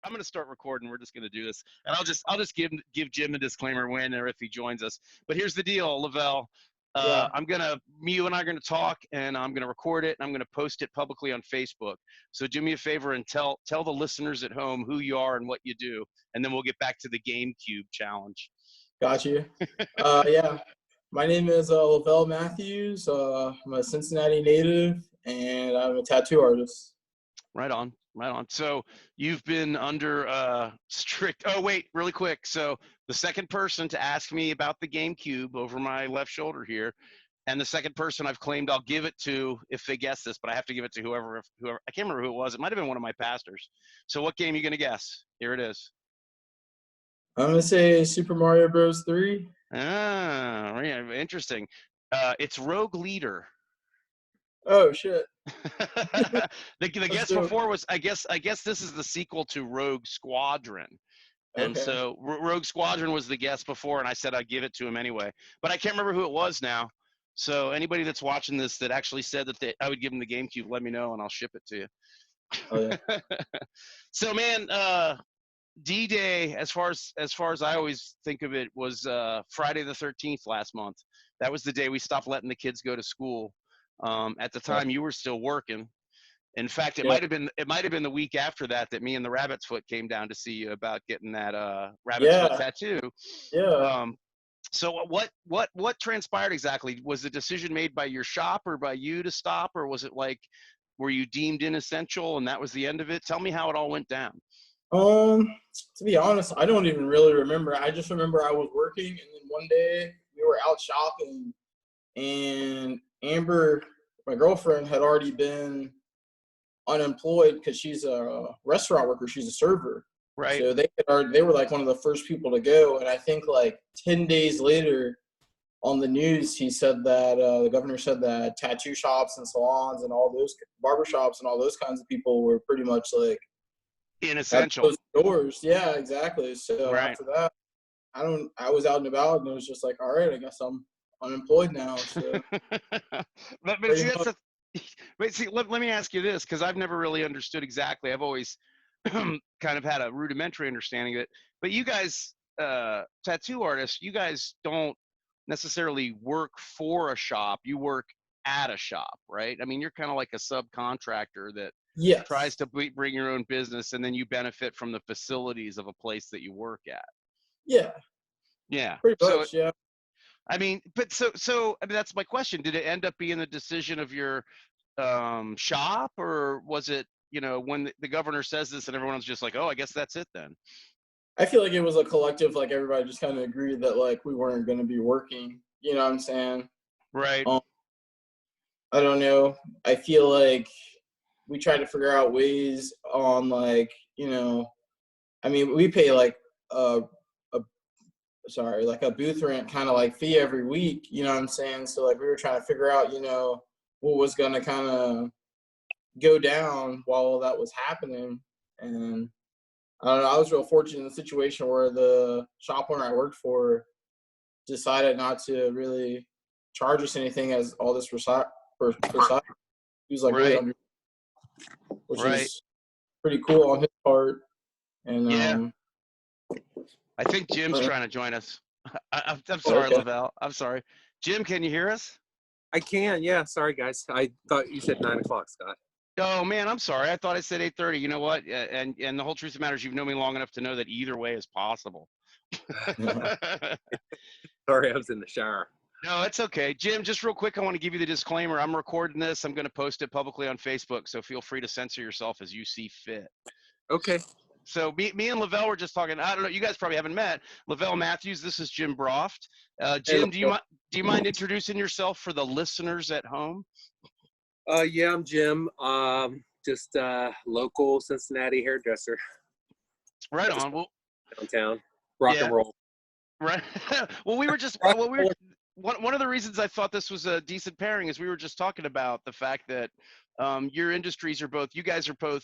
I'm gonna start recording. We're just gonna do this, and I'll just give Jim a disclaimer when or if he joins us. But here's the deal, Lavel. Yeah, You and I are gonna talk, and I'm gonna record it, and I'm gonna post it publicly on Facebook. So do me a favor and tell the listeners at home who you are and what you do, and then we'll get back to the GameCube challenge. got you. Yeah, my name is Lavel Matthews. I'm a Cincinnati native, and I'm a tattoo artist. Right on, right on. So you've been under strict. Oh wait, really quick. So the second person to ask me about the GameCube over my left shoulder here, and the second person I've claimed I'll give it to if they guess this, but I have to give it to whoever. I can't remember who it was. It might have been one of my pastors. So what game are you gonna guess? Here it is. I'm gonna say Super Mario Bros. 3. Ah, yeah, interesting. It's Rogue Leader. Oh shit! The Let's guess do it. before was I guess this is the sequel to Rogue Squadron. And Okay. so Rogue Squadron was the guest before, and I said I'd give it to him anyway. But I can't remember who it was now. So anybody that's watching this that actually said that I would give him the GameCube, let me know, and I'll ship it to Oh yeah. you. So man, D-Day, as far as I always think of it, was Friday the 13th last month. That was the day we stopped letting the kids go to school. At the time, you were still working. In fact, it Yeah. might have been the week after that me and the Rabbit's Foot came down to see you about getting that Rabbit's Foot Yeah. tattoo. Yeah. Um, so what transpired exactly? Was the decision made by your shop or by you to stop, or was it like were you deemed inessential and that was the end of it? Tell me how it all went down. To be honest, I don't even really remember. I just remember I was working, and then one day we were out shopping, and Amber, my girlfriend, had already been unemployed because she's a restaurant worker. She's a server. Right. So they were like one of the first people to go. And I think like 10 days later on the news, he said that the governor said that tattoo shops and salons and all those barber shops and all those kinds of people were pretty much like had to Inessential. close doors. Yeah, exactly. So Right. after that, I was out and about, and it was just like, all right, I guess I'm unemployed now. So but pretty see, that's much, the. Wait, see, let me ask you this because I've never really understood exactly. I've always kind of had a rudimentary understanding of it. But you guys, tattoo artists, you guys don't necessarily work for a shop. You work at a shop, right? I mean, you're kind of like a subcontractor that tries yes. to bring your own business, and then you benefit from the facilities of a place that you work at. Yeah, Yeah. pretty So much. Yeah. I mean, but so I mean that's my question. Did it end up being the decision of your shop, or was it when the governor says this and everyone's just like, oh, I guess that's it then? I feel like it was a collective, like everybody just kind of agreed that like we weren't going to be working. You know what I'm saying? Right. Um, I don't know. I feel like we tried to figure out ways on like, I mean, we pay like a sorry, like a booth rent kind of like fee every week. You know what I'm saying? So like we were trying to figure out, what was going to kind of go down while all that was happening. And I don't know. I was real fortunate in the situation where the shop owner I worked for decided not to really charge us anything as all this for he was like really Right. under, which Right. is pretty cool on his part. And Yeah. I think Jim's uh, trying to join us. I'm sorry, okay, Lavelle. I'm sorry. Jim, can you hear us? I can, yeah. Sorry, guys. I thought you said 9 o'clock, Scott. Oh man, I'm sorry. I thought I said 8:30. You know what? And the whole truth of the matter is, you've known me long enough to know that either way is possible. Sorry, I was in the shower. No, it's okay. Jim, just real quick, I want to give you the disclaimer. I'm recording this. I'm going to post it publicly on Facebook, so feel free to censor yourself as you see fit. Okay. So me and Lavel were just talking. I don't know. You guys probably haven't met. Lavel Matthews, this is Jim Brofft. Jim, do you mind introducing yourself for the listeners at home? Yeah, I'm Jim. Just local Cincinnati hairdresser. Right on. Well, downtown. Rock and roll. Right. Well, we were just one of the reasons I thought this was a decent pairing is we were just talking about the fact that your industries are both. You guys are both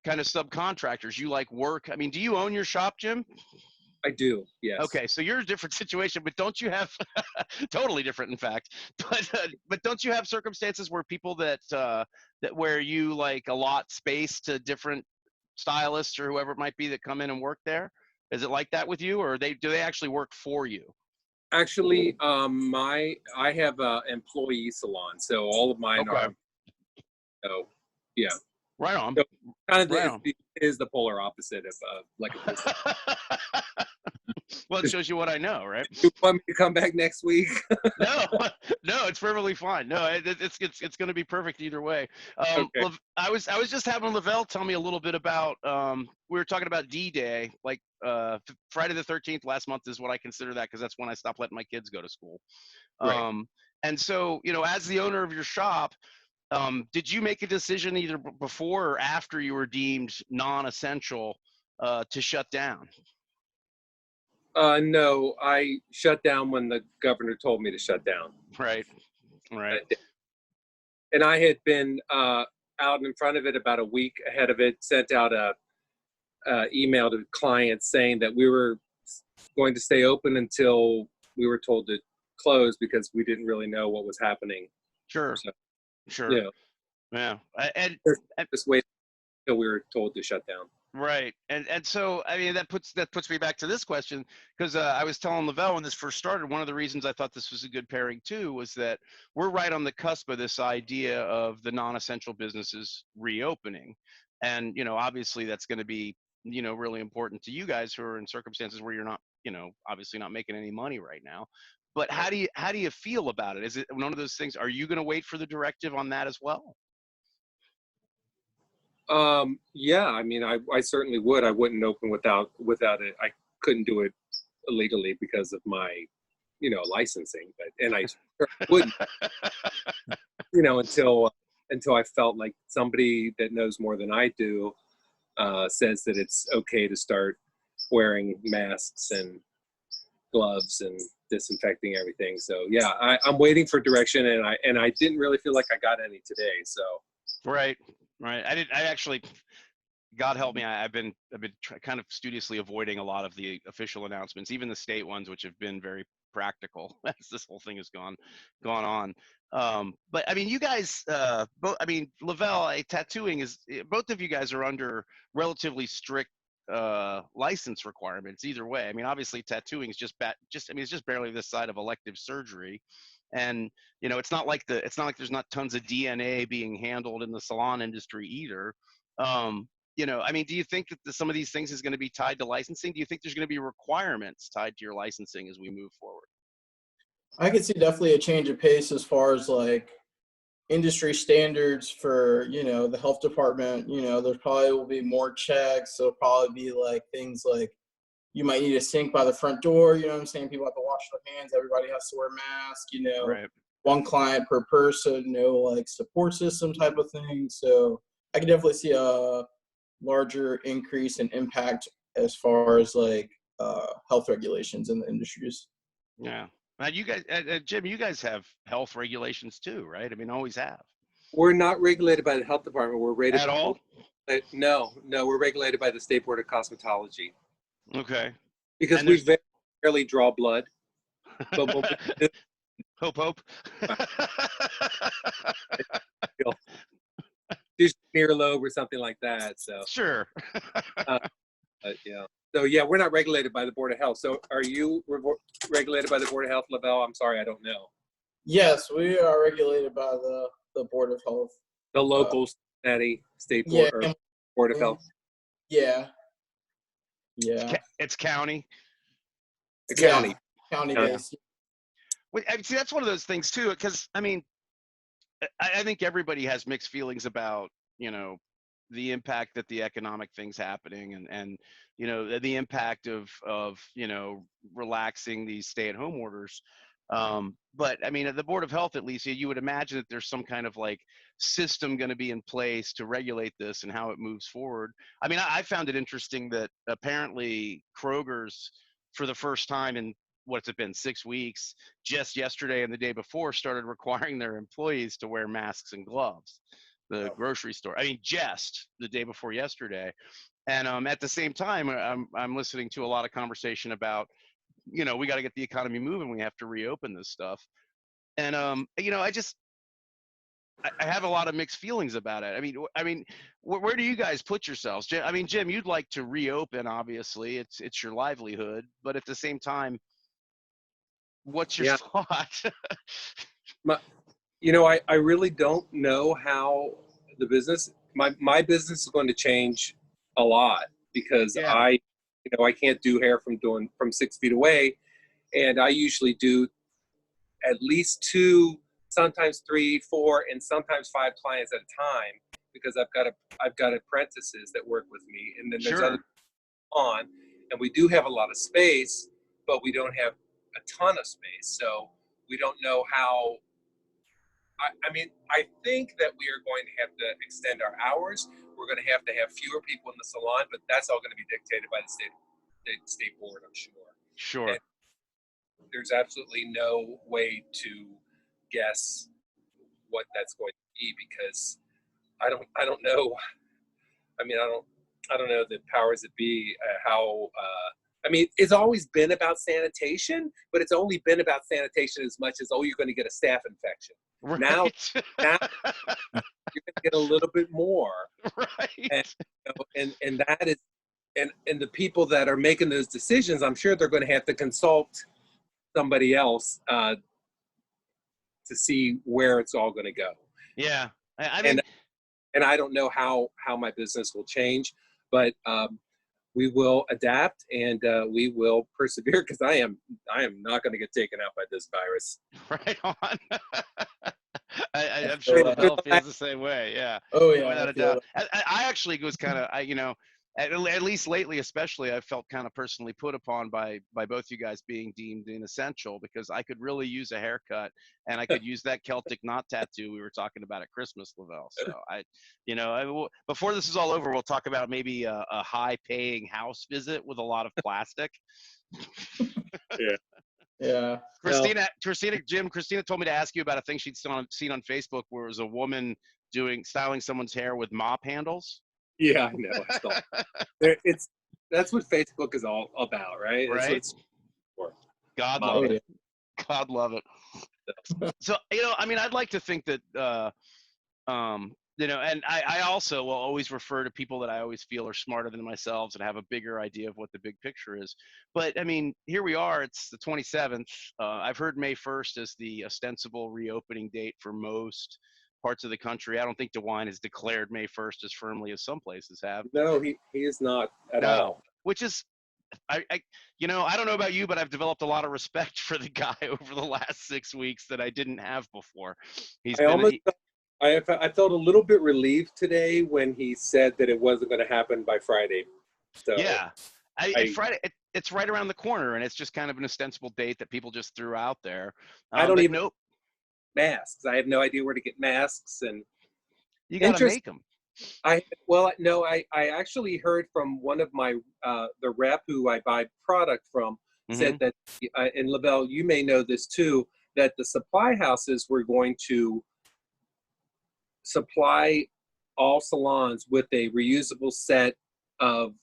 kind of subcontractors. You like work. I mean, do you own your shop, Jim? I do. Yes. Okay, so you're a different situation, but don't you have totally different, in fact. But don't you have circumstances where people that where you like allot space to different stylists or whoever it might be that come in and work there? Is it like that with you, or do they actually work for you? Actually, I have a employee salon, so all of mine Okay. are. So, yeah. Right on. So kind of Right on. it is the polar opposite of like a business. Well, it shows you what I know, right? You want me to come back next week? No, no, it's perfectly fine. No, it's going to be perfect either way. Okay. I was just having Lavel tell me a little bit about. We were talking about D-Day, like Friday the 13th last month is what I consider that, because that's when I stopped letting my kids go to school. Right. And so, as the owner of your shop, did you make a decision either before or after you were deemed non-essential to shut down? No, I shut down when the governor told me to shut down. Right. I Right. did. And I had been out in front of it about a week ahead of it, sent out a email to clients saying that we were going to stay open until we were told to close because we didn't really know what was happening. Sure. So, Sure. you know, Yeah. And just wait until we were told to shut down. right. And so, I mean, that puts me back to this question, because I was telling Lavelle when this first started, one of the reasons I thought this was a good pairing too was that we're right on the cusp of this idea of the non-essential businesses reopening. And, obviously that's going to be, really important to you guys who are in circumstances where you're not, obviously not making any money right now. But how do you feel about it? Is it one of those things? Are you going to wait for the directive on that as well? Yeah, I mean, I certainly would. I wouldn't open without it. I couldn't do it illegally because of my, licensing, and I wouldn't, until I felt like somebody that knows more than I do says that it's okay to start wearing masks and gloves and disinfecting everything. So yeah, I'm waiting for direction, and I didn't really feel like I got any today. So Right. Right. I actually, God help me, I've been kind of studiously avoiding a lot of the official announcements, even the state ones, which have been very practical as this whole thing has gone on. But I mean, you guys, both. I mean, Lavelle, tattooing is, both of you guys are under relatively strict license requirements either way. I mean, obviously, tattooing is I mean, it's just barely this side of elective surgery. And it's not like there's not tons of DNA being handled in the salon industry either. Um, I mean, do you think that some of these things is going to be tied to licensing? Do you think there's going to be requirements tied to your licensing as we move forward? I could see definitely a change of pace as far as like industry standards for the health department. There probably will be more checks. There'll probably be like things like you might need a sink by the front door. You know what I'm saying? People have to wash their hands. Everybody has to wear a mask. Right. One client per person. No like support system type of thing. So I can definitely see a larger increase in impact as far as like health regulations in the industries. Yeah. Now, you guys, Jim, you guys have health regulations too, right? I mean, always have. we're not regulated by the health department. We're rated. At all? No, we're regulated by the State Board of Cosmetology Okay. because And we there's very rarely draw blood. But when we do, hope. do earlobe or something like that. So, Sure. uh, yeah. So yeah, we're not regulated by the Board of Health. So are you regulated by the Board of Health, Lavelle? I'm sorry, I don't know. Yes, we are regulated by the Board of Health. The local state Yeah, board or Board of Health. yeah, It's county. The county. county Yeah. based. See, that's one of those things too, because I mean, I think everybody has mixed feelings about, the impact that the economic things happening and the impact of relaxing these stay-at-home orders. But I mean, at the Board of Health, at least, you would imagine that there's some kind of like system going to be in place to regulate this and how it moves forward. I mean, I found it interesting that apparently Kroger's, for the first time in what's it been, 6 weeks, just yesterday and the day before, started requiring their employees to wear masks and gloves. The grocery store, I mean, just the day before yesterday. And at the same time, I'm listening to a lot of conversation about, we got to get the economy moving. We have to reopen this stuff. And I just, I have a lot of mixed feelings about it. I mean, where do you guys put yourselves? I mean, Jim, you'd like to reopen. Obviously, it's your livelihood, but at the same time, what's your Yeah. thought? I really don't know how the business, my business is going to change a lot because Yeah. I can't do hair from 6 feet away. And I usually do at least 2, sometimes 3, 4, and sometimes 5 clients at a time because I've got apprentices that work with me. And then there's other Sure. on, and we do have a lot of space, but we don't have a ton of space. So we don't know how. I mean, I think that we are going to have to extend our hours. We're going to have fewer people in the salon, but that's all going to be dictated by the state board, I'm sure. Sure. And there's absolutely no way to guess what that's going to be because I don't know. I mean, I don't know the powers that be how. I mean, it's always been about sanitation, but it's only been about sanitation as much as you're going to get a staph infection. Right. Now you're going to get a little bit more, Right. and that is, and the people that are making those decisions, I'm sure they're going to have to consult somebody else to see where it's all going to go. Yeah. I mean, and I don't know how my business will change, but we will adapt and we will persevere because I am not going to get taken out by this virus. right on. I'm sure Lavel feels the same way. Yeah. Oh yeah, Without a doubt. I actually was kind of, at least lately, especially, I felt kind of personally put upon by both you guys being deemed inessential because I could really use a haircut and I could use that Celtic knot tattoo we were talking about at Christmas, Lavel. So before this is all over, we'll talk about maybe a high-paying house visit with a lot of plastic. Yeah. Yeah. Christina told me to ask you about a thing she'd seen on Facebook where it was a woman styling someone's hair with mop handles. Yeah, I know. That's what Facebook is all about, right? Right. That's what it's for. God love it. God love it. So, I mean, I'd like to think that, and I also will always refer to people that I always feel are smarter than myself and have a bigger idea of what the big picture is. But I mean, here we are, it's the 27th. I've heard May 1st as the ostensible reopening date for most parts of the country. I don't think DeWine has declared May 1st as firmly as some places have. No, he is not at all. Which is, I don't know about you, but I've developed a lot of respect for the guy over the last 6 weeks that I didn't have before. I felt a little bit relieved today when he said that it wasn't going to happen by Friday. So yeah, Friday. It's right around the corner, and it's just kind of an ostensible date that people just threw out there. I don't even know masks. I have no idea where to get masks, and you got to make them. I actually heard from one of my the rep who I buy product from said that, and Lavel, you may know this too, that the supply houses were going to supply all salons with a reusable set of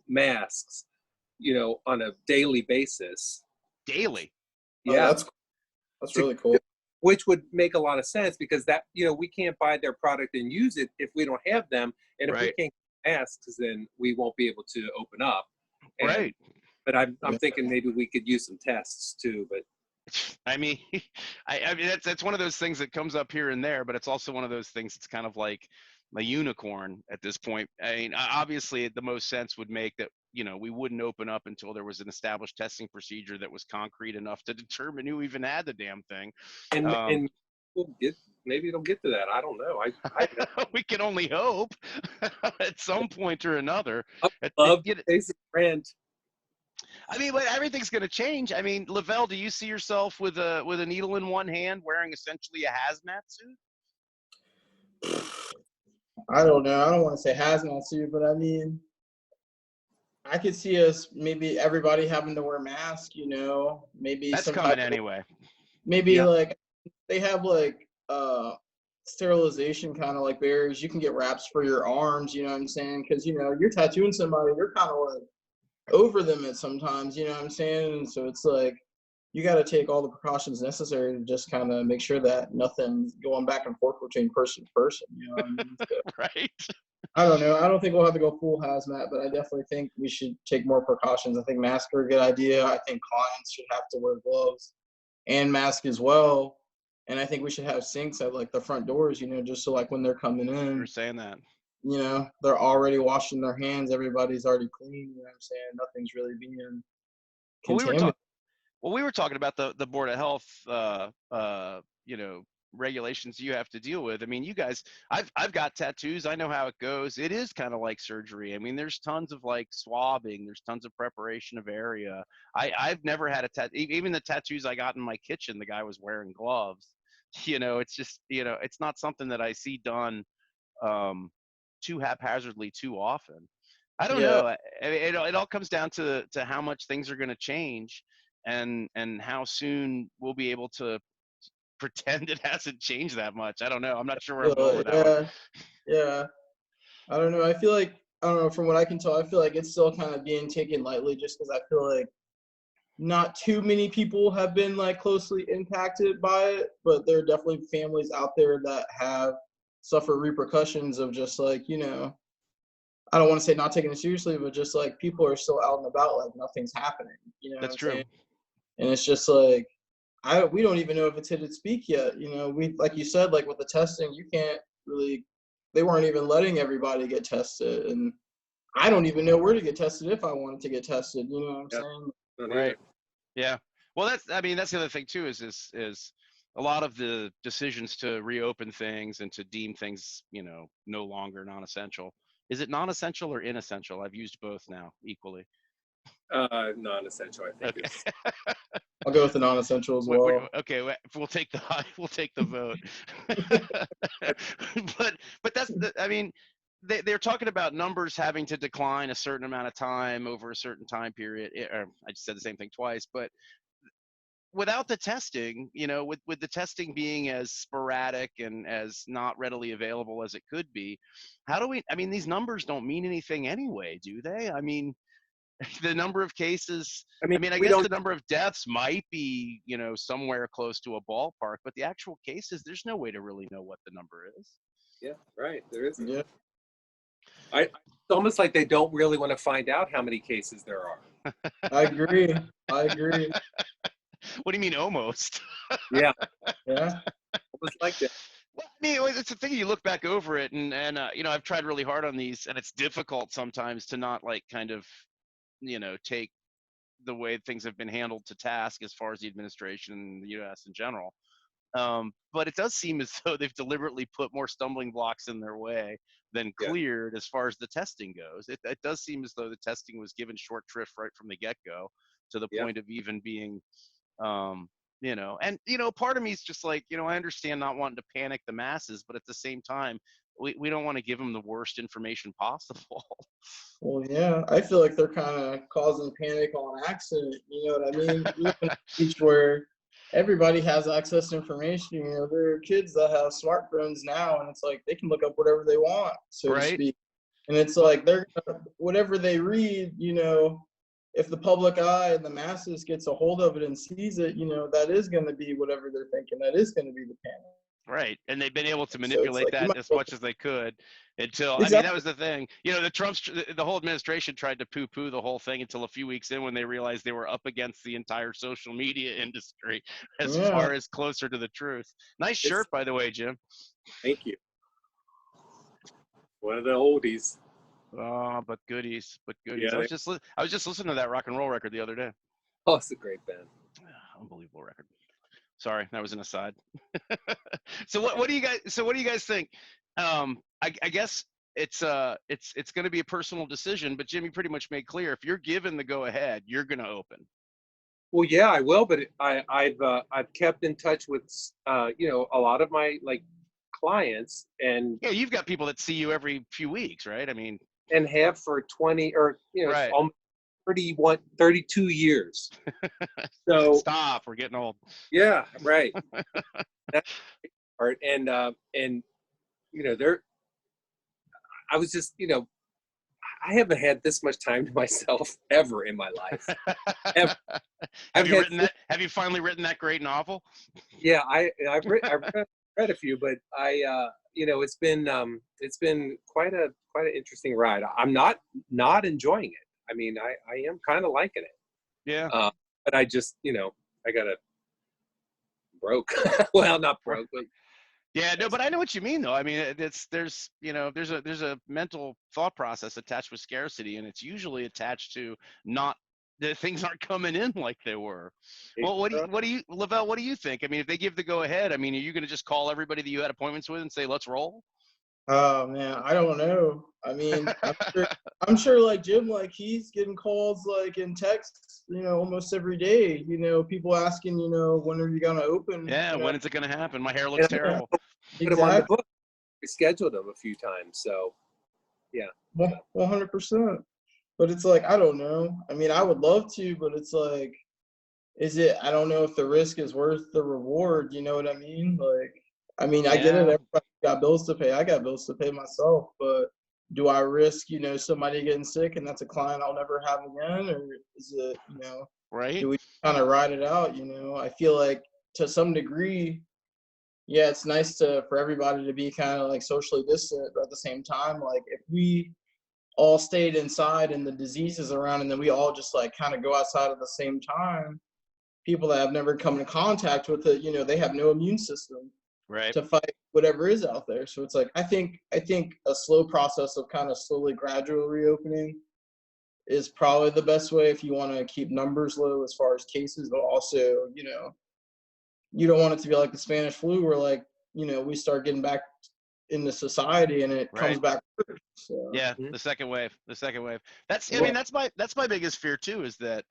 masks, on a daily basis. Daily? Yeah. Oh, that's really cool. Which would make a lot of sense because that, we can't buy their product and use it if we don't have them. And if we can't get masks, then we won't be able to open up. Right. But I'm thinking maybe we could use some tests too, but I mean, I mean that's one of those things that comes up here and there, but it's also one of those things that's kind of like a unicorn at this point. I mean, obviously, the most sense would make that we wouldn't open up until there was an established testing procedure that was concrete enough to determine who even had the damn thing. And maybe it'll get to that. I don't know. We can only hope at some point or another. I love basic brand. I mean, but everything's going to change. I mean, Lavel, do you see yourself with a needle in one hand, wearing essentially a hazmat suit? I don't know. I don't want to say hazmat suit, but I mean, I could see us maybe everybody having to wear masks. Maybe that's coming anyway. Maybe like they have like sterilization kind of like barriers. You can get wraps for your arms. You know what I'm saying? Because you're tattooing somebody, you're kind of like over them at sometimes, you know what I'm saying? And so it's like, you got to take all the precautions necessary to just kind of make sure that nothing's going back and forth between person to person. You know what I mean? So, Right. I don't know. I don't think we'll have to go full hazmat, but I definitely think we should take more precautions. I think masks are a good idea. I think clients should have to wear gloves and mask as well. And I think we should have sinks at like the front doors, you know, just so like when they're coming You in, were saying that. you know, they're already washing their hands. Everybody's already clean. You know what I'm saying? Nothing's really being Well, we were contaminated. talking. Well, we were talking about the Board of Health, you know, regulations you have to deal with. I mean, you guys, I've got tattoos. I know how it goes. It is kind of like surgery. I mean, there's tons of like swabbing. There's tons of preparation of area. I've never had a tattoo. Even the tattoos I got in my kitchen, the guy was wearing gloves. You know, it's just, you know, it's not something that I see done too haphazardly too often. I don't Yeah, know. It all comes down to how much things are going to change, and how soon we'll be able to pretend it hasn't changed that much. I don't know. I'm not sure where I'm going with that one. yeah, yeah. I don't know. I feel like I don't know. From what I can tell, I feel like it's still kind of being taken lightly, just because I feel like not too many people have been like closely impacted by it, but there are definitely families out there that have suffered repercussions of just like, you know, I don't want to say not taking it seriously, but just like people are still out and about, like nothing's happening. You know what That's I'm true. saying? And it's just like we don't even know if it's hit its peak yet. You know, we like you said, like with the testing, you can't really. They weren't even letting everybody get tested, and I don't even know where to get tested if I wanted to get tested. You know what I'm Yep. saying? Not Right. either. Yeah. Well, I mean, that's the other thing too, is a lot of the decisions to reopen things and to deem things, you know, no longer non-essential. Is it non-essential or inessential? I've used both now equally. Non-essential, I think, Okay. is. I'll go with the non-essential as well. Okay, we'll take the we'll take the vote. But that's I mean, they're talking about numbers having to decline a certain amount of time over a certain time period. Or I just said the same thing twice, but without the testing, you know, with the testing being as sporadic and as not readily available as it could be, how do we? I mean, these numbers don't mean anything anyway, do they? I mean, the number of cases, I I mean, mean, I we guess don't. the number of deaths might be, you know, somewhere close to a ballpark, but the actual cases, there's no way to really know what the number is. Yeah, right. There isn't. Yeah, It's almost like they don't really want to find out how many cases there are. I agree. I agree. What do you mean almost? Yeah, Yeah, almost like that. Well, I mean, it's a thing. You look back over it, and you know, I've tried really hard on these, and it's difficult sometimes to not like kind of, you know, take the way things have been handled to task as far as the administration and the U.S. in general. But it does seem as though they've deliberately put more stumbling blocks in their way than Yeah, cleared as far as the testing goes. It does seem as though the testing was given short shrift right from the get-go, to the yeah, point of even being, um, you know, and, you know, part of me is just like, you know, I understand not wanting to panic the masses, but at the same time, we don't want to give them the worst information possible. well, yeah. I feel like they're kind of causing panic on accident. You know what I mean? We live in an age where everybody has access to information. You know, there are kids that have smartphones now, and it's like they can look up whatever they want, so to Right? speak. And it's Well, like they're whatever they read. You know, if the public eye and the masses gets a hold of it and sees it, you know, that is going to be whatever they're thinking. That is going to be the panic. right. And they've been able to So it's manipulate like you that might as well, much as they could until, I mean, that exactly. was the thing. You know, the whole administration tried to poo poo the whole thing until a few weeks in when they realized they were up against the entire social media industry as Yeah. far as closer to the truth. Nice shirt, it's. by the way, Jim. Thank you. One of the oldies. Oh, but goodies, but goodies. Yeah, I was just listening to that rock and roll record the other day. oh, it's a great band. Unbelievable record. Sorry, that was an aside. So what do you guys think? I guess it's going to be a personal decision, but Jimmy pretty much made clear if you're given the go ahead, you're going to open. Well, yeah, I will, but I've kept in touch with you know, a lot of my like clients, and Yeah, you've got people that see you every few weeks, right? I mean, have for 20 or you know right. almost 32 years. So Stop, we're getting old. yeah, right. That's the part, and you know, I was just, you know, I haven't had this much time to myself ever in my life. Ever. Have you written that? Have you finally written that great novel? Yeah, I've read a few, but it's been quite an interesting ride. I'm not enjoying it. I mean, I am kind of liking it. Yeah. But I just, I got broke. Well, not broke, but yeah, no, but I know what you mean though. I mean, there's a mental thought process attached with scarcity, and it's usually attached to not the things aren't coming in like they were. Well, Lavel, what do you think? I mean, if they give the go ahead, I mean, are you going to just call everybody that you had appointments with and say, let's roll? Oh man, I don't know. I mean, I'm sure like Jim, like he's getting calls like in texts, almost every day. People asking, when are you gonna open? Yeah, when is it gonna happen? My hair looks terrible. Put him on the book. We scheduled him a few times, so yeah. 100%. But it's like, I don't know. I mean, I would love to, but it's like, I don't know if the risk is worth the reward. You know what I mean? Like, I mean, I get it. Everybody got bills to pay. I got bills to pay myself. But do I risk, somebody getting sick and that's a client I'll never have again? Or is it, right? do we kind of ride it out? I feel like to some degree, yeah, it's nice for everybody to be kind of like socially distant. But at the same time, like if we all stayed inside and the disease is around and then we all just like kind of go outside at the same time, people that have never come in contact with it, they have no immune system to fight whatever is out there. So it's like, I think a slow process of kind of slowly gradual reopening is probably the best way if you want to keep numbers low as far as cases, but also, you don't want it to be like the Spanish flu where like, we start getting back into society and it comes back first. So. Yeah, the second wave. That's I mean, that's my biggest fear too, is that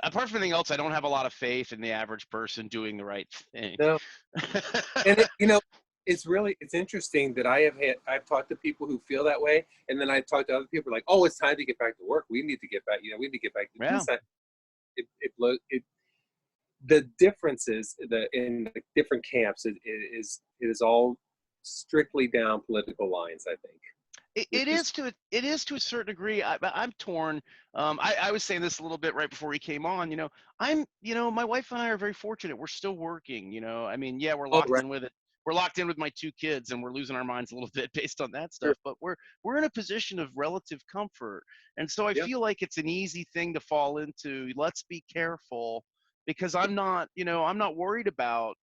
apart from anything else, I don't have a lot of faith in the average person doing the right thing. No. And it's interesting that I've talked to people who feel that way, and then I've talked to other people like, oh, it's time to get back to work. We need to get back. We need to get back to this. The differences in the different camps is all strictly down political lines, I think. It is to a certain degree. I'm torn. I was saying this a little bit right before we came on. My wife and I are very fortunate. We're still working. I mean, yeah, we're locked in with it. We're locked in with my two kids, and we're losing our minds a little bit based on that stuff. But we're in a position of relative comfort, and so I feel like it's an easy thing to fall into. Let's be careful, because I'm not worried about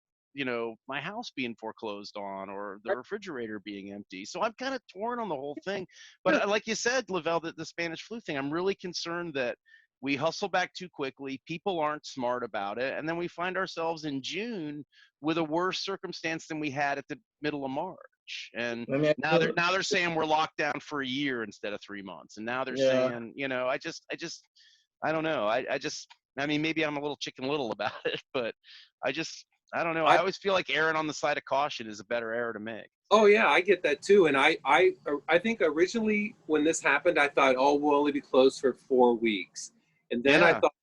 my house being foreclosed on or the refrigerator being empty. So I'm kind of torn on the whole thing. But like you said, Lavel, the Spanish flu thing, I'm really concerned that we hustle back too quickly. People aren't smart about it. And then we find ourselves in June with a worse circumstance than we had at the middle of March. And now they're saying we're locked down for a year instead of 3 months. And now they're saying, I don't know. I mean, maybe I'm a little Chicken Little about it, but I don't know. I always feel like erring on the side of caution is a better error to make. Oh yeah, I get that too. And I think originally when this happened, I thought, oh, we'll only be closed for 4 weeks. And then I thought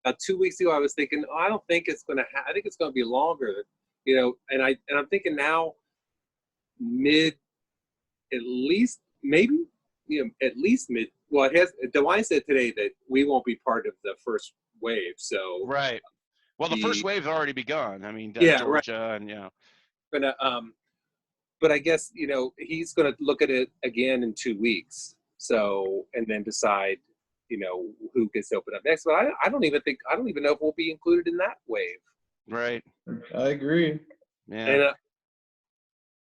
about 2 weeks ago, I was thinking, oh, I don't think it's going to. I think it's going to be longer. And I'm thinking now, at least mid. Well, DeWine said today that we won't be part of the first wave. So right. Well, the first wave's already begun. I mean, Georgia and but I guess he's gonna look at it again in 2 weeks. So and then decide who gets to open up next. But I don't even know if we'll be included in that wave. Right. I agree. Yeah. And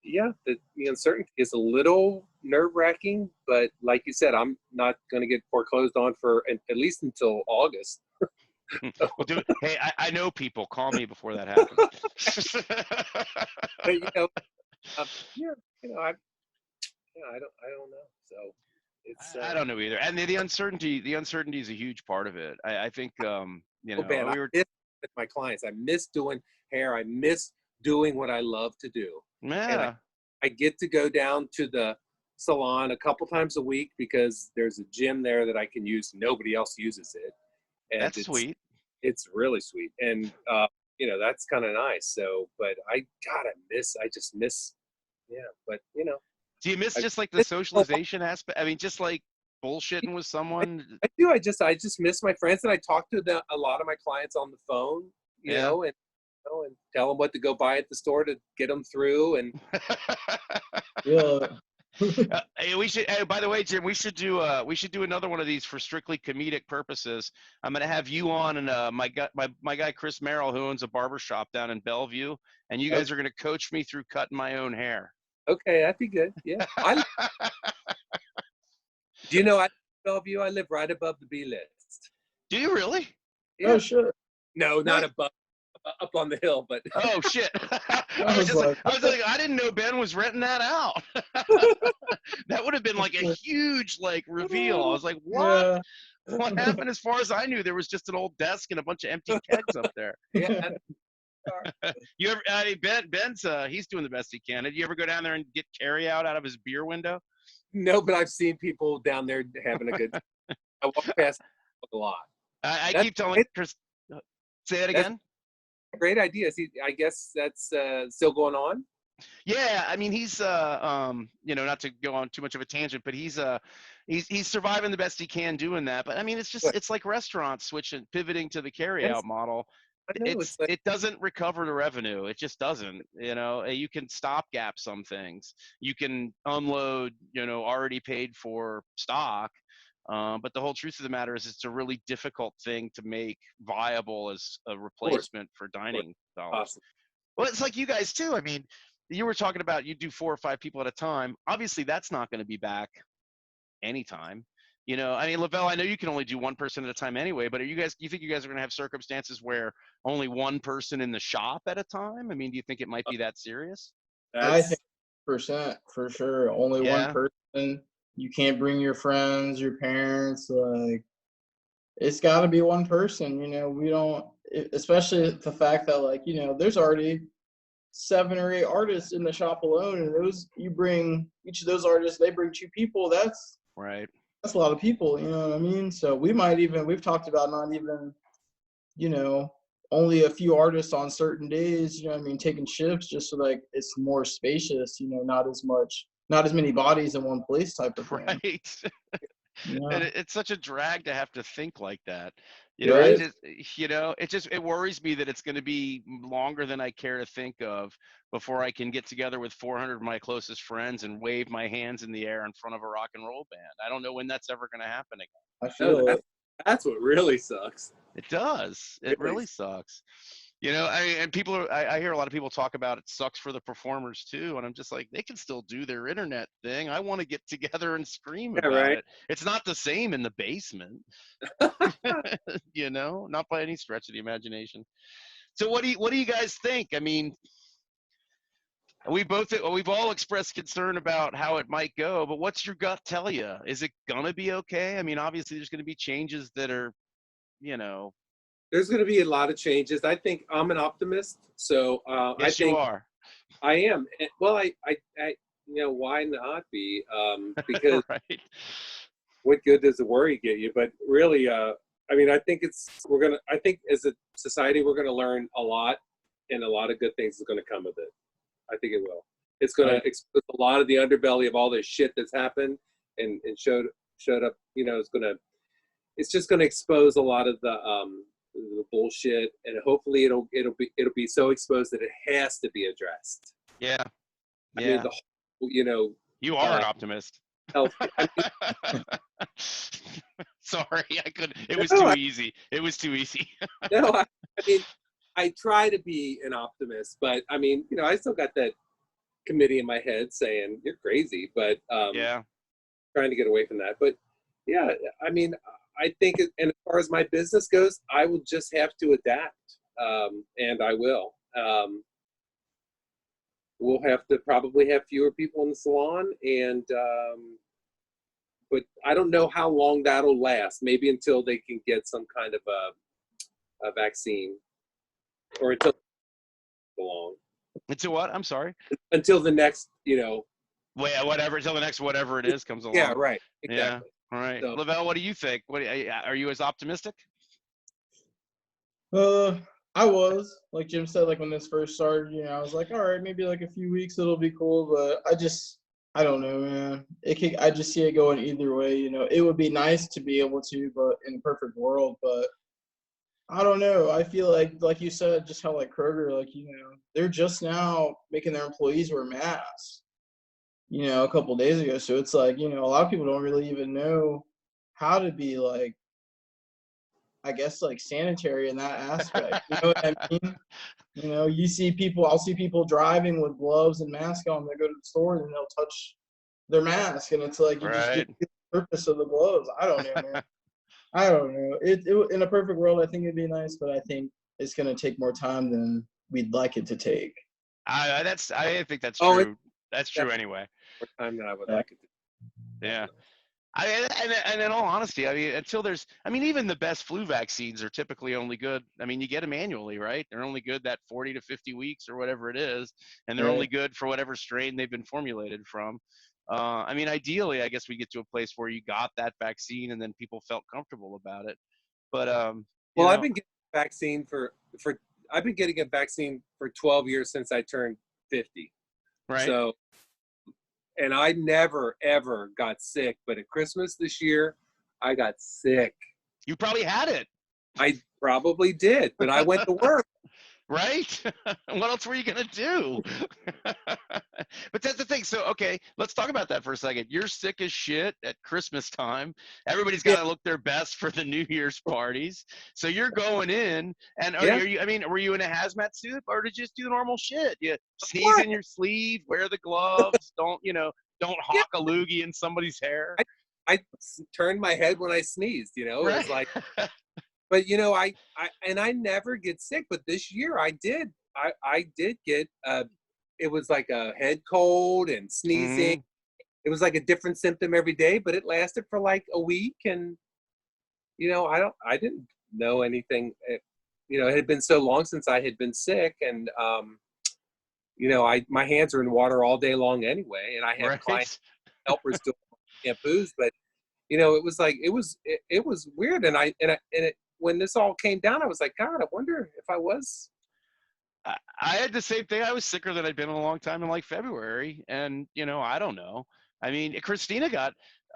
the uncertainty is a little nerve-wracking, but like you said, I'm not going to get foreclosed on for at least until August. Well, hey, I know people. Call me before that happens. But, I don't know. So it's I don't know either. And the uncertainty is a huge part of it. I think I miss my clients. I miss doing hair. I miss doing what I love to do. Yeah. And I get to go down to the salon a couple times a week because there's a gym there that I can use. Nobody else uses it. And that's sweet. It's really sweet. And, that's kind of nice. So, but I just miss, but Do you miss just like the socialization aspect? I mean, just like bullshitting with someone? I do. I just miss my friends, and I talk to a lot of my clients on the phone, you Yeah. know, and tell them what to go buy at the store to get them through. And Yeah. Hey, we should. Hey, by the way, Jim, we should do another one of these for strictly comedic purposes. I'm gonna have you on, and my guy Chris Merrill, who owns a barber shop down in Bellevue, and you guys are gonna coach me through cutting my own hair. okay, that'd be good. Yeah. Do you know I Bellevue? I live right above the B list. Do you really? Yeah. Oh, sure. No, not above, up on the hill, but Oh shit! I was like, I didn't know Ben was renting that out. That would have been like a huge like reveal. I was like, what? Yeah. What happened? As far as I knew, there was just an old desk and a bunch of empty kegs up there. yeah. You ever? Ben's he's doing the best he can. Did you ever go down there and get carry out of his beer window? No, but I've seen people down there having a good time. I walk past a lot. I keep telling Chris. Say it again. Great idea. I guess that's still going on. Yeah, I mean he's not to go on too much of a tangent, but he's surviving the best he can doing that. But I mean it's like restaurants switching pivoting to the carryout model. I know, It doesn't recover the revenue. It just doesn't. You can stopgap some things. You can unload already paid for stock. But the whole truth of the matter is it's a really difficult thing to make viable as a replacement for dining dollars. Awesome. Well, it's like you guys too. I mean, you were talking about you do 4 or 5 people at a time. Obviously, that's not going to be back anytime. I mean, Lavel, I know you can only do one person at a time anyway, but do you think you guys are going to have circumstances where only one person in the shop at a time? I mean, do you think it might be that serious? I think % for sure. Only Yeah. one person. You can't bring your friends, your parents. Like, it's got to be one person. We don't, especially the fact that there's already 7 or 8 artists in the shop alone, and you bring each of those artists, they bring 2 people. That's right. That's a lot of people. You know what I mean? So we've talked about not even, only a few artists on certain days. You know what I mean? Taking shifts just so like it's more spacious. Not as many bodies in one place type of thing. Right. Yeah. And it's such a drag to have to think like that. Right. It worries me that it's going to be longer than I care to think of before I can get together with 400 of my closest friends and wave my hands in the air in front of a rock and roll band. I don't know when that's ever going to happen again. I feel that's what really sucks. It does. It really sucks. And I hear a lot of people talk about it sucks for the performers too. And I'm just like, they can still do their internet thing. I want to get together and scream about it. It's not the same in the basement, not by any stretch of the imagination. So what do you guys think? I mean, we've all expressed concern about how it might go, but what's your gut tell you? Is it going to be okay? I mean, obviously there's going to be changes that are, There's going to be a lot of changes. I think I'm an optimist, so yes, I think you are. I am. Well, I why not be? Because right. What good does the worry get you? But really, I mean, I think as a society, we're gonna learn a lot, and a lot of good things is gonna come of it. I think it will. It's gonna expose a lot of the underbelly of all this shit that's happened and showed up. It's just gonna expose a lot of the bullshit, and hopefully it'll be so exposed that it has to be addressed. Yeah. I mean, you are an optimist. Health. Sorry, I couldn't. It was too easy. It was too easy. No, I mean, I try to be an optimist, but I mean, I still got that committee in my head saying you're crazy, but yeah, trying to get away from that. But yeah, I mean, I think, and as far as my business goes, I will just have to adapt, and I will. We'll have to probably have fewer people in the salon, and but I don't know how long that'll last. Maybe until they can get some kind of a vaccine, or until long. Until what? I'm sorry. Until the next, Well, yeah, whatever. Until the next whatever it is comes along. Yeah, right. Exactly. Yeah. All right. So, Lavel, what do you think? Are you as optimistic? I was, like Jim said, like when this first started, I was like, all right, maybe like a few weeks it'll be cool, but I don't know, man. I just see it going either way. You know, it would be nice to be able to, but in a perfect world. But I don't know. I feel like you said, just how like Kroger, like, you know, they're just now making their employees wear masks, you know, a couple days ago. So it's like, you know, a lot of people don't really even know how to be like, I guess, like sanitary in that aspect. You know what I mean? You know, I'll see people driving with gloves and masks on. They go to the store and they'll touch their mask, and it's like you just get Right. the purpose of the gloves. I don't know, man. I don't know. In a perfect world, I think it'd be nice, but I think it's gonna take more time than we'd like it to take. I think that's Oh, it's true. That's true anyway. more time than I would Yeah. like it to. Yeah. And in all honesty, I mean, even the best flu vaccines are typically only good. I mean, you get them annually, right? They're only good that 40 to 50 weeks or whatever it is, and they're only Right. good for whatever strain they've been formulated from. I mean, ideally, I guess we get to a place where you got that vaccine and then people felt comfortable about it. But you Well, I've know, been getting a vaccine for I've been getting a vaccine for 12 years since I turned 50. right? So, and I never ever got sick, but at Christmas this year, I got sick. You probably had it, I probably did, but I went to work. right? What else were you gonna do? But that's the thing. So, okay, let's talk about that for a second. You're sick as shit at Christmas time. Everybody's Yeah, got to look their best for the New Year's parties. So you're going in, and are yeah. you? I mean, were you in a hazmat suit, or did you just do the normal shit? You sneeze What? in your sleeve, wear the gloves, don't Yeah, hawk a loogie in somebody's hair, I turned my head when I sneezed. You know, it was right? like, but you know, I never get sick, but this year I did. I did get it was like a head cold and sneezing. Hmm. It was like a different symptom every day, but it lasted for like a week, and you know, I didn't know anything. You know, it had been so long since I had been sick, and you know, my hands are in water all day long anyway, and I have client Right. helpers doing shampoos, but you know, it was like it was weird, and it when this all came down, I was like, God, I wonder if I was. I had the same thing. I was sicker than I'd been in a long time in like February, and I don't know. I mean, Christina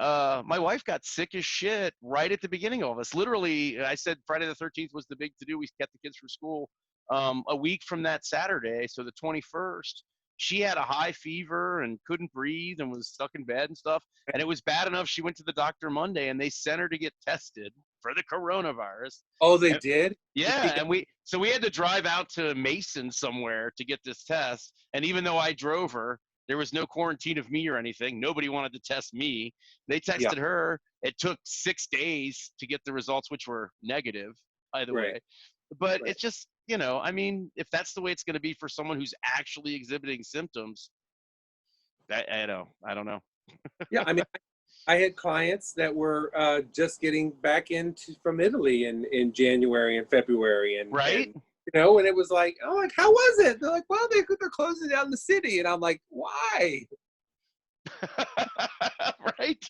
my wife got sick as shit right at the beginning of all this. Literally, I said Friday the 13th was the big to do. We kept the kids from school. A week from that Saturday, so the 21st, she had a high fever and couldn't breathe and was stuck in bed and stuff. And it was bad enough. She went to the doctor Monday, and they sent her to get tested for the coronavirus. Oh, they did. Yeah, and we had to drive out to Mason somewhere to get this test. And even though I drove her, there was no quarantine of me or anything. Nobody wanted to test me. They Yeah, texted her. It took 6 days to get the results, which were negative, by the right, way. But right. it's just, I mean, if that's the way it's going to be for someone who's actually exhibiting symptoms, I don't know. Yeah, I mean, I had clients that were just getting back into from Italy in January and February, and Right? you know, and it was like, oh, like how was it? They're like, well, they're closing down the city, and I'm like, why? Right?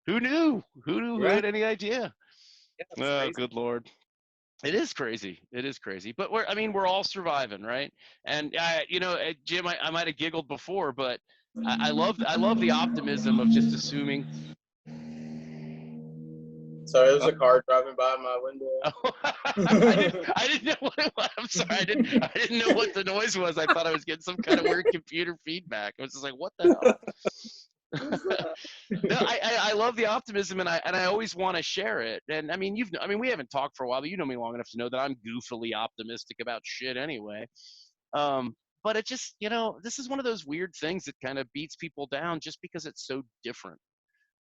Who knew? Who knew? Who Right? had any idea? Yeah, it's Oh, crazy. good Lord. It is crazy. It is crazy. But we're all surviving, right? And Jim, I might have giggled before, but I love the optimism of just assuming. Sorry, there's Oh, a car driving by my Oh, window. I didn't know what it was. I'm sorry. I didn't know what the noise was. I thought I was getting some kind of weird computer feedback. I was just like, what the hell? No, I love the optimism, and I always want to share it. And I mean, we haven't talked for a while, but you know me long enough to know that I'm goofily optimistic about shit anyway. But it just, this is one of those weird things that kind of beats people down just because it's so different.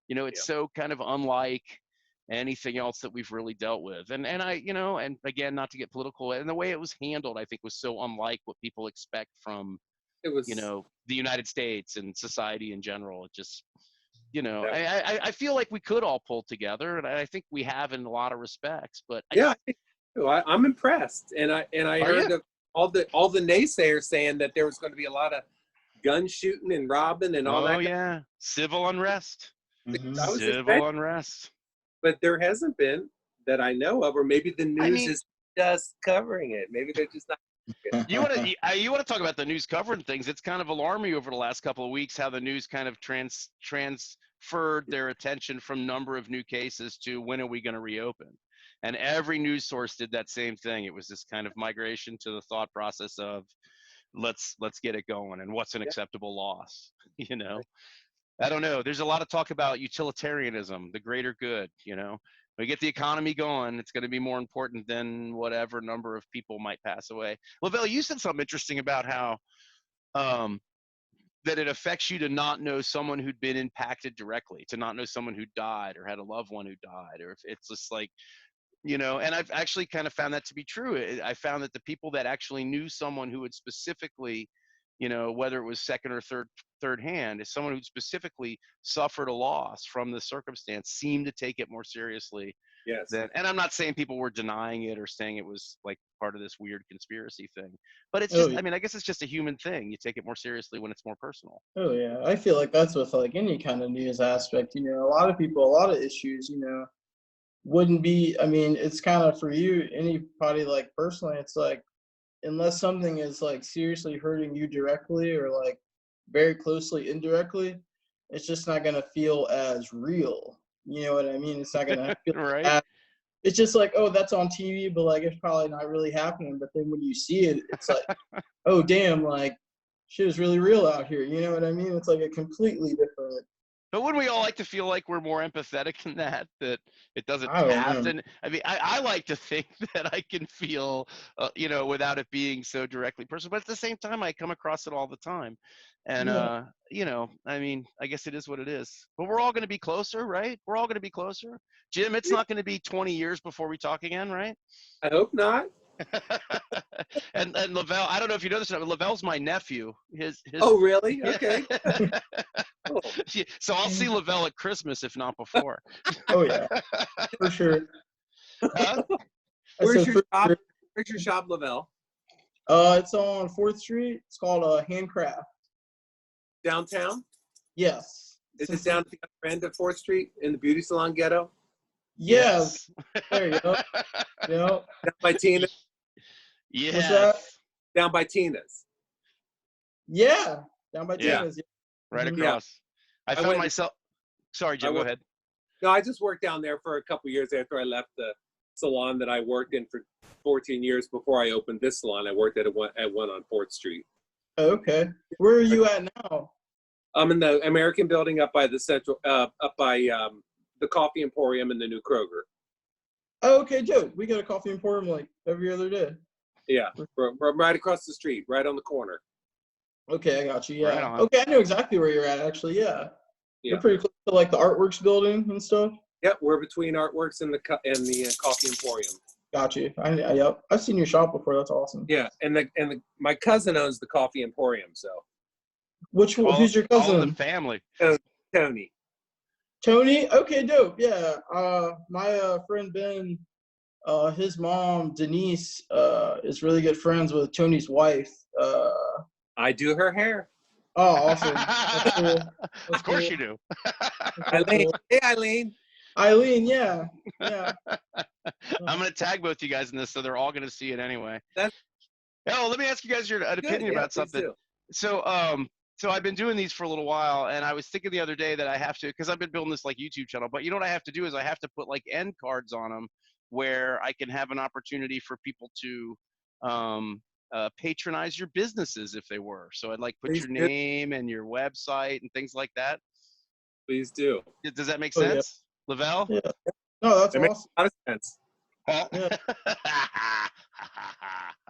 It's yeah, so kind of unlike anything else that we've really dealt with. And and again, not to get political, and the way it was handled, I think was so unlike what people expect from, it was. the United States and society in general. It just, Yeah, I feel like we could all pull together, and I think we have in a lot of respects. But I yeah, just, I think so. I'm impressed, and I are you? heard of all the naysayers saying that there was going to be a lot of gun shooting and robbing and all Oh that. yeah, civil unrest, I was civil expecting, unrest. but there hasn't been that I know of, or maybe the I news mean, is just covering it. Maybe they're just not. You want to talk about the news covering things? It's kind of alarming over the last couple of weeks how the news kind of transferred their attention from number of new cases to when are we going to reopen, and every news source did that same thing. It was this kind of migration to the thought process of let's get it going and what's an acceptable loss. You know, I don't know. There's a lot of talk about utilitarianism, the greater good. You know, we get the economy going, it's going to be more important than whatever number of people might pass away. Lavel, you said something interesting about how that it affects you to not know someone who'd been impacted directly, to not know someone who died or had a loved one who died, or if it's just like, you know, and I've actually kind of found that to be true. I found that the people that actually knew someone who had specifically, you know, whether it was second or third hand, is someone who specifically suffered a loss from the circumstance, seemed to take it more seriously Yes. than, and I'm not saying people were denying it or saying it was like part of this weird conspiracy thing, but it's Oh, just, yeah. I mean, I guess it's just a human thing. You take it more seriously when it's more personal. Oh yeah, I feel like that's with like any kind of news aspect. You know, a lot of people, a lot of issues, you know, wouldn't be. I mean, it's kind of for you, anybody like personally. It's like unless something is like seriously hurting you directly or like very closely indirectly, it's just not gonna feel as real. You know what I mean? It's not gonna feel Right. as, it's just like, oh, that's on TV, but like it's probably not really happening. But then when you see it, it's like, oh damn, like shit is really real out here. You know what I mean? It's like a completely different. But wouldn't we all like to feel like we're more empathetic than that? That it doesn't I don't have know. to. I mean, I like to think that I can feel, you know, without it being so directly personal. But at the same time, I come across it all the time, and Yeah. you know, I mean, I guess it is what it is. But we're all going to be closer, right? We're all going to be closer. Jim, it's not going to be 20 years before we talk again, right? I hope not. And Lavel, I don't know if you know this, but Lavel's my nephew. His Oh, really? yeah. Okay. Cool. So I'll see Lavel at Christmas, if not before. Oh yeah, for sure. Huh? I Where's said your for shop? sure. Where's your shop, Lavel? It's on 4th Street. It's called Handcraft. Downtown? Yes. Is it down at the other end of 4th Street in the beauty salon ghetto? Yeah. Yes. There you go. You know. Down by Tina's? What's that? Yes. Down by Tina's. Yeah. Down by Yeah. Tina's. Right Mhm. Yeah. across. I I found went- myself. Sorry, Jim. Go ahead. No, I just worked down there for a couple years after I left the salon that I worked in for 14 years before I opened this salon. I worked at one on 4th Street. Okay. Where are you at now? I'm in the American building up by the central, up by the Coffee Emporium and the new Kroger. Oh, okay, Joe. We got a coffee emporium like every other day. Yeah, we're right across the street, right on the corner. Okay, I got you. Right Yeah. on. Okay, I know exactly where you're at. Actually, yeah. Yeah. You're pretty close to like the Artworks building and stuff. Yep, we're between Artworks and the Coffee Emporium. Got you. Yep. I've seen your shop before. That's awesome. Yeah, and my cousin owns the Coffee Emporium, so Which one? Who's your All in cousin? the family. Tony. Tony? Okay, dope. Yeah. My friend Ben, his mom Denise, is really good friends with Tony's wife. I do her hair. Oh, awesome. That's cool. That's Of course cool. you do. That's Eileen. cool. Hey, Eileen. Eileen, yeah. Yeah. I'm going to tag both you guys in this, so they're all going to see it anyway. That's Oh, let me ask you guys your an opinion about please something. do. So I've been doing these for a little while, and I was thinking the other day that I have to, because I've been building this like YouTube channel, but you know what I have to do is I have to put like end cards on them where I can have an opportunity for people to patronize your businesses if they were. So I'd like put Please your do. name and your website and things like that. Please do. Does that make Oh, yeah. sense, Lavel? Yeah. No, that's That makes awesome. a lot of sense.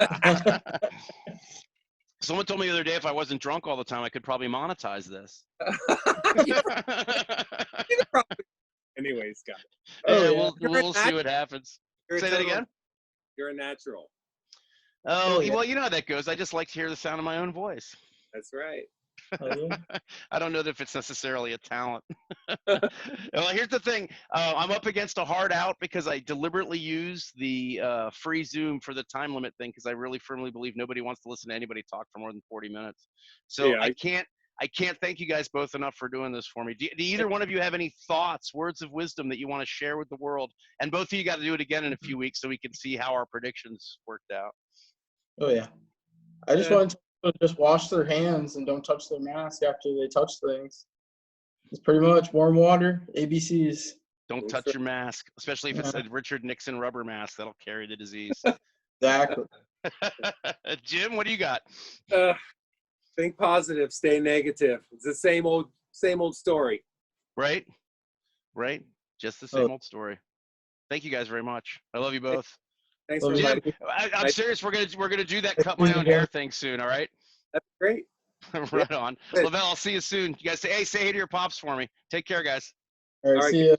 Yeah. Someone told me the other day if I wasn't drunk all the time, I could probably monetize this. You could probably- Anyway, Scott. Oh, Yeah, yeah. we'll see what happens. You're a Say that total- again? You're a natural. Oh, Oh, yeah. well, you know how that goes. I just like to hear the sound of my own voice. That's right. Oh, yeah. I don't know if it's necessarily a talent. Well, here's the thing. I'm up against a hard out because I deliberately use the free Zoom for the time limit thing because I really firmly believe nobody wants to listen to anybody talk for more than 40 minutes. So Yeah, I can't thank you guys both enough for doing this for me. Do either one of you have any thoughts, words of wisdom that you want to share with the world? And both of you got to do it again in a few weeks so we can see how our predictions worked out. Oh, yeah. I just want to just wash their hands and don't touch their mask after they touch things. It's pretty much warm water, ABCs. Don't touch your mask, especially if it's a Richard Nixon rubber mask. That'll carry the disease. Exactly. Jim, what do you got? Think positive, stay negative. It's the same old story. Right? Just the same old story. Thank you guys very much. I love you both. Thanks for Jim, inviting me. I'm serious. We're gonna do that cut my own hair thing soon. All right. That's great. Right on. Lavel, I'll see you soon. You guys say hey to your pops for me. Take care, guys. All right, All right. see you.